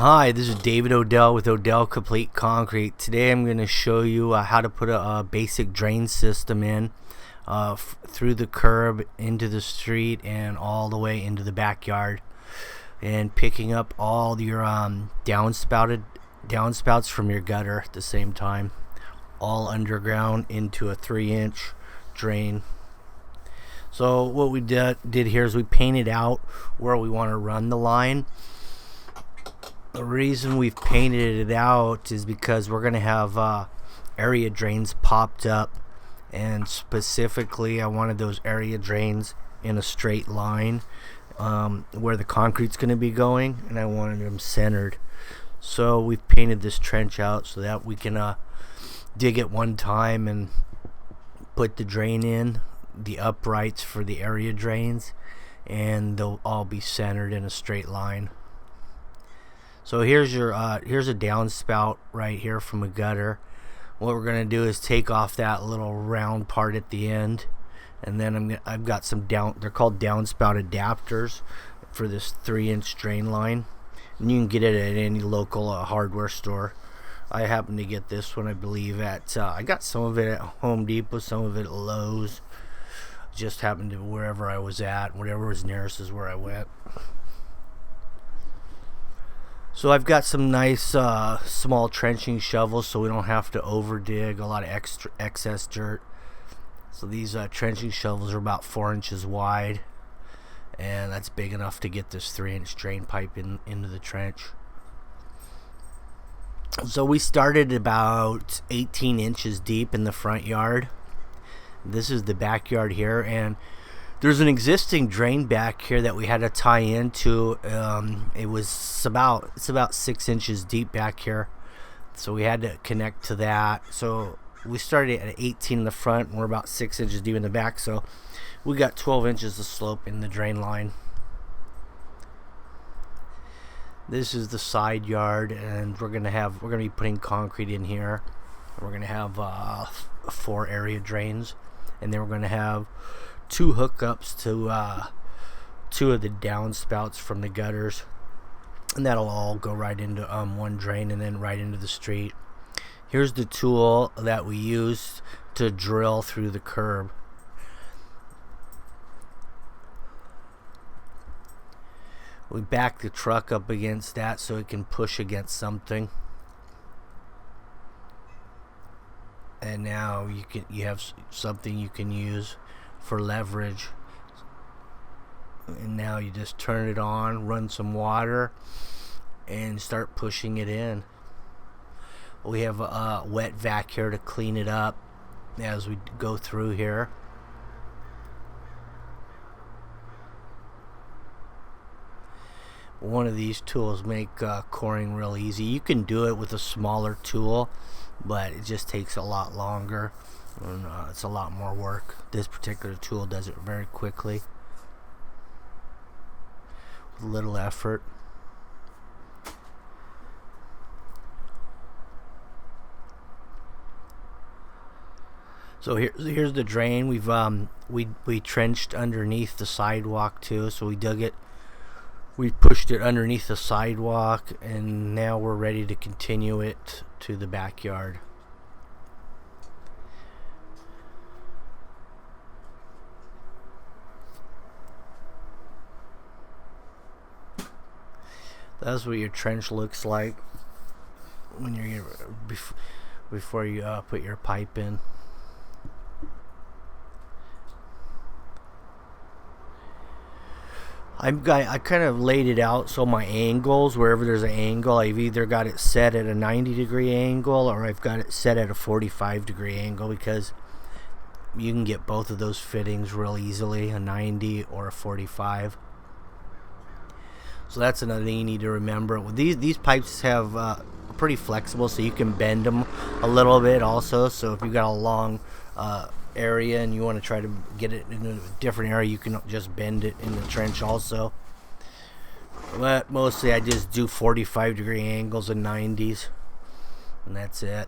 Hi, this is David Odell with Odell Complete Concrete. Today I'm going to show you how to put a basic drain system in through the curb into the street and all the way into the backyard, and picking up all your downspouts from your gutter at the same time, all underground into a 3-inch drain. So what we did here is we painted out where we want to run the line. The reason we've painted it out is because we're going to have area drains popped up, and specifically I wanted those area drains in a straight line where the concrete's going to be going, and I wanted them centered. So we've painted this trench out so that we can dig it one time and put the drain in, the uprights for the area drains, and they'll all be centered in a straight line. So here's your here's a downspout right here from a gutter. What we're gonna do is take off that little round part at the end, and then I've got some they're called downspout adapters for this 3-inch drain line, and you can get it at any local hardware store. I happen to get this one, I believe, at I got some of it at Home Depot, some of it at Lowe's. Just happened to wherever I was at, whatever was nearest is where I went. So I've got some nice small trenching shovels so we don't have to over dig a lot of excess dirt. So these trenching shovels are about 4 inches wide, and that's big enough to get this 3-inch drain pipe into the trench. So we started about 18 inches deep in the front yard. This is the backyard here, and there's an existing drain back here that we had to tie into. It's about 6 inches deep back here, so we had to connect to that. So we started at 18 in the front, and we're about 6 inches deep in the back, so we got 12 inches of slope in the drain line. This is the side yard, and we're gonna be putting concrete in here. We're gonna have 4 area drains, and then we're gonna have 2 hookups to 2 of the downspouts from the gutters, and that'll all go right into one drain and then right into the street. Here's the tool that we used to drill through the curb. We back the truck up against that so it can push against something, and now you have something you can use for leverage. And now you just turn it on, run some water, and start pushing it in. We have a wet vac here to clean it up as we go through here. One of these tools make coring real easy. You can do it with a smaller tool, but it just takes a lot longer, and it's a lot more work. This particular tool does it very quickly with little effort. So here's the drain. We trenched underneath the sidewalk too, so we dug it. We pushed it underneath the sidewalk, and now we're ready to continue it to the backyard. That's what your trench looks like when you're before you put your pipe in. I kind of laid it out so my angles, wherever there's an angle, I've either got it set at a 90-degree angle or I've got it set at a 45-degree angle, because you can get both of those fittings real easily, a 90 or a 45. So that's another thing you need to remember. These pipes have pretty flexible, so you can bend them a little bit also. So if you've got a long area and you want to try to get it in a different area, you can just bend it in the trench also. But mostly I just do 45-degree angles and 90s, and that's it.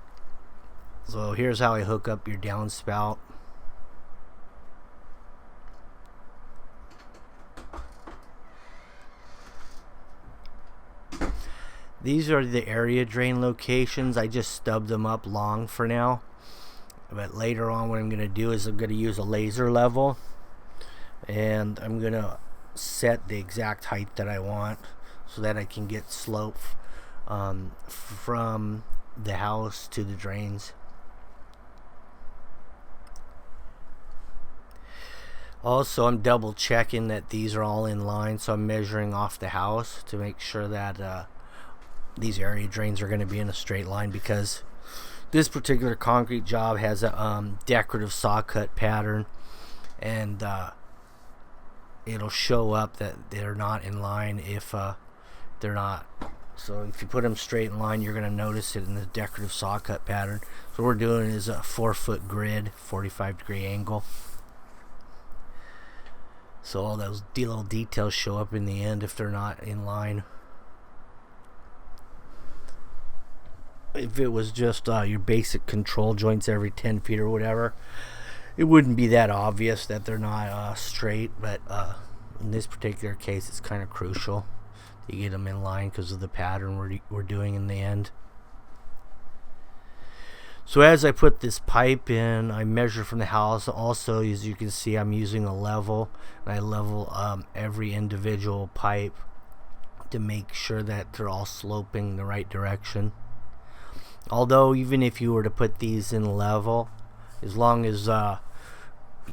So here's how I hook up your downspout. These are the area drain locations. I just stubbed them up long for now. But later on, what I'm going to do is I'm going to use a laser level. And I'm going to set the exact height that I want so that I can get slope from the house to the drains. Also, I'm double checking that these are all in line, so I'm measuring off the house to make sure that these area drains are going to be in a straight line, because this particular concrete job has a decorative saw cut pattern, and it'll show up that they're not in line if they're not. So if you put them straight in line, you're going to notice it in the decorative saw cut pattern. So what we're doing is a 4-foot grid, 45-degree angle. So all those little details show up in the end if they're not in line. If it was just your basic control joints every 10 feet or whatever, it wouldn't be that obvious that they're not straight. But in this particular case, it's kind of crucial to get them in line because of the pattern we're doing in the end. So as I put this pipe in, I measure from the house. Also, as you can see, I'm using a level, and I level every individual pipe to make sure that they're all sloping the right direction. Although even if you were to put these in level, as long as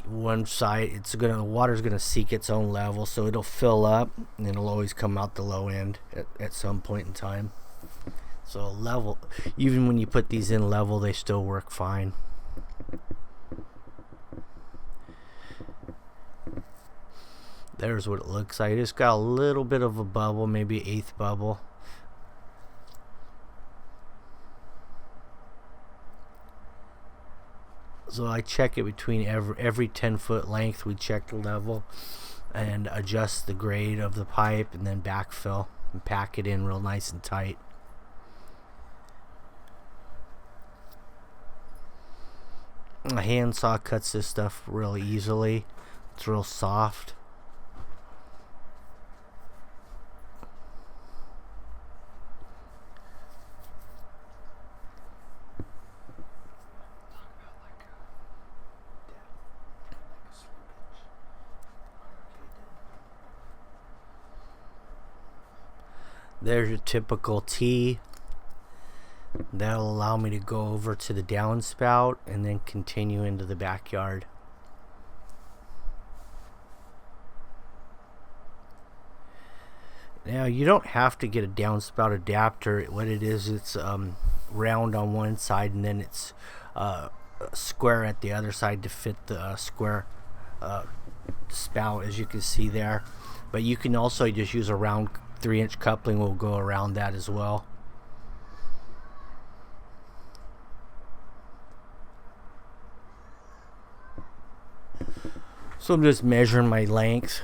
one side, the water's gonna seek its own level, so it'll fill up and it'll always come out the low end at some point in time. So level, even when you put these in level, they still work fine. There's what it looks like. It's got a little bit of a bubble, maybe an eighth bubble. So I check it between every 10-foot length. We check the level and adjust the grade of the pipe, and then backfill and pack it in real nice and tight. A handsaw cuts this stuff really easily. It's real soft. There's your typical T. That'll allow me to go over to the downspout and then continue into the backyard. Now you don't have to get a downspout adapter. What it is, it's round on one side and then it's square at the other side to fit the square spout, as you can see there. But you can also just use a round 3-inch coupling will go around that as well. So I'm just measuring my length,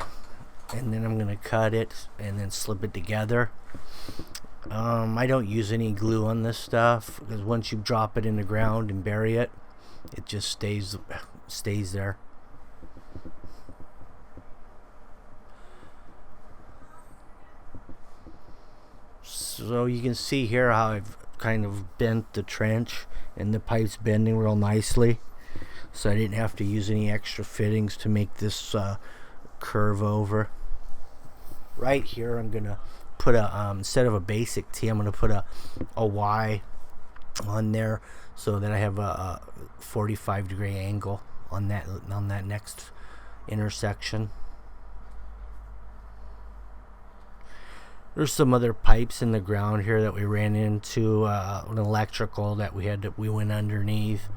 and then I'm going to cut it and then slip it together. I don't use any glue on this stuff, because once you drop it in the ground and bury it, it just stays there. So you can see here how I've kind of bent the trench, and the pipe's bending real nicely. So I didn't have to use any extra fittings to make this curve over. Right here, I'm gonna put a instead of a basic T, I'm gonna put a Y on there, so that I have a 45-degree angle on that next intersection. There's some other pipes in the ground here that we ran into, an electrical that we went underneath.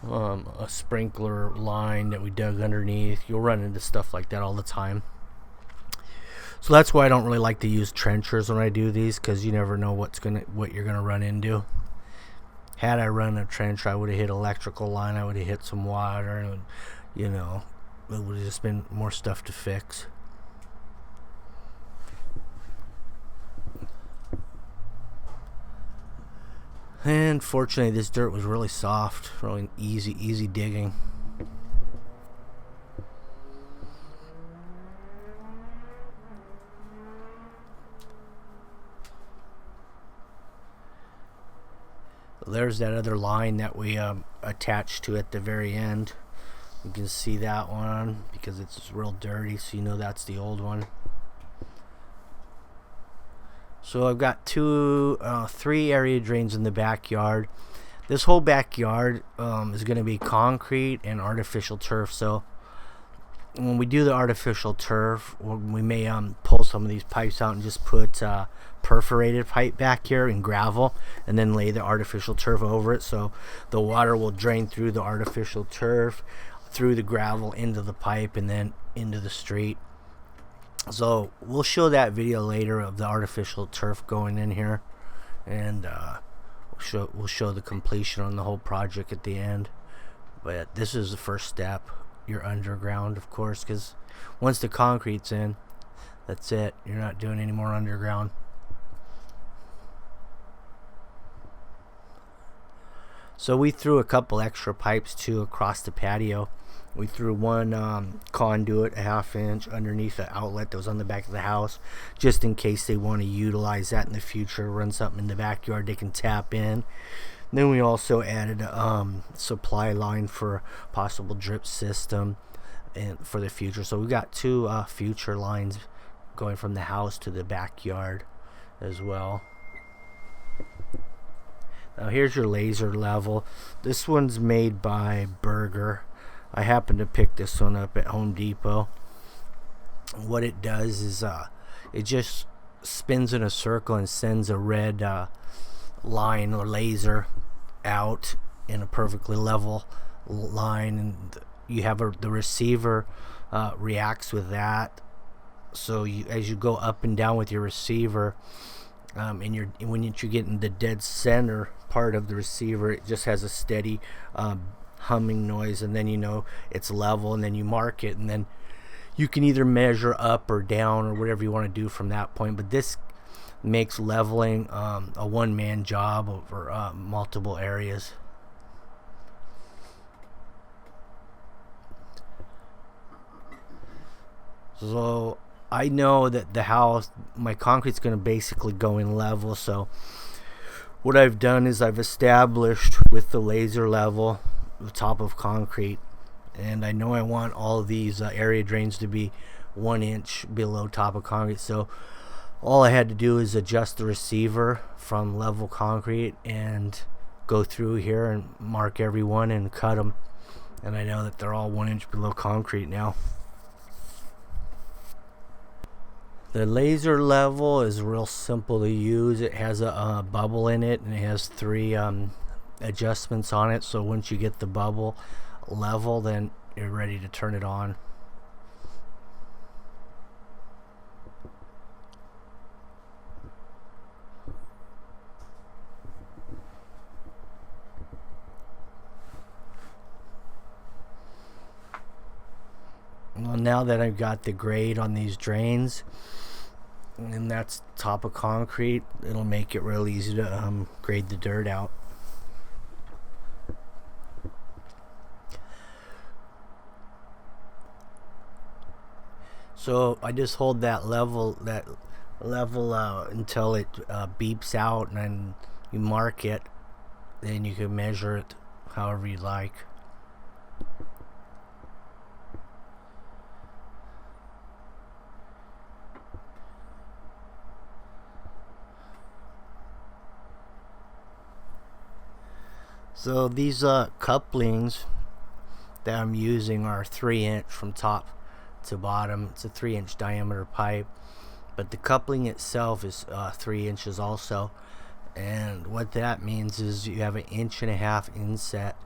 A sprinkler line that we dug underneath. You'll run into stuff like that all the time. So that's why I don't really like to use trenchers when I do these, because you never know what you're gonna run into. Had I run a trencher, I would have hit electrical line. I would have hit some water, and it would have just been more stuff to fix. And fortunately, this dirt was really soft, really easy digging. There's that other line that we attached to at the very end. You can see that one because it's real dirty, so you know that's the old one. So I've got three area drains in the backyard. This whole backyard is going to be concrete and artificial turf. So when we do the artificial turf, we may pull some of these pipes out and just put perforated pipe back here in gravel, and then lay the artificial turf over it, so the water will drain through the artificial turf, through the gravel, into the pipe, and then into the street. So we'll show that video later of the artificial turf going in here, and we'll show the completion on the whole project at the end. But this is the first step. You're underground, of course, because once the concrete's in, that's it. You're not doing any more underground. So we threw a couple extra pipes too across the patio. We threw one conduit, a 1/2 inch, underneath the outlet that was on the back of the house, just in case they want to utilize that in the future, run something in the backyard they can tap in. Then we also added a supply line for a possible drip system and for the future. So we got two future lines going from the house to the backyard as well. Now here's your laser level. This one's made by Berger. I happened to pick this one up at Home Depot. What it does is it just spins in a circle and sends a red line or laser out in a perfectly level line, and you have the receiver reacts with that. So as you go up and down with your receiver, and when you get in the dead center part of the receiver, it just has a steady humming noise, and then you know it's level, and then you mark it, and then you can either measure up or down or whatever you want to do from that point. But this makes leveling a one-man job over multiple areas. So I know that the house, my concrete's going to basically go in level. So what I've done is I've established with the laser level the top of concrete, and I know I want all of these area drains to be 1 inch below top of concrete. So all I had to do is adjust the receiver from level concrete and go through here and mark every one and cut them, and I know that they're all 1 inch below concrete now. The laser level is real simple to use. It has a bubble in it, and it has 3 adjustments on it. So once you get the bubble level, then you're ready to turn it on. Well, now that I've got the grade on these drains, and that's top of concrete, it'll make it real easy to grade the dirt out. So I just hold that level until it beeps out, and then you mark it. Then you can measure it however you like. So these couplings that I'm using are 3 inch from top to bottom. It's a 3 inch diameter pipe, but the coupling itself is 3 inches also. And what that means is you have an 1.5 inch inset.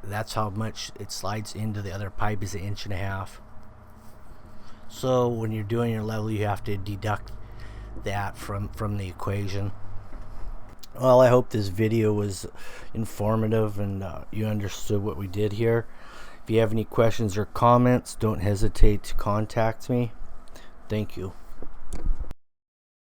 That's how much it slides into the other pipe, is 1.5 inches. So when you're doing your level, you have to deduct that from the equation. Well, I hope this video was informative and you understood what we did here. If you have any questions or comments, don't hesitate to contact me. Thank you.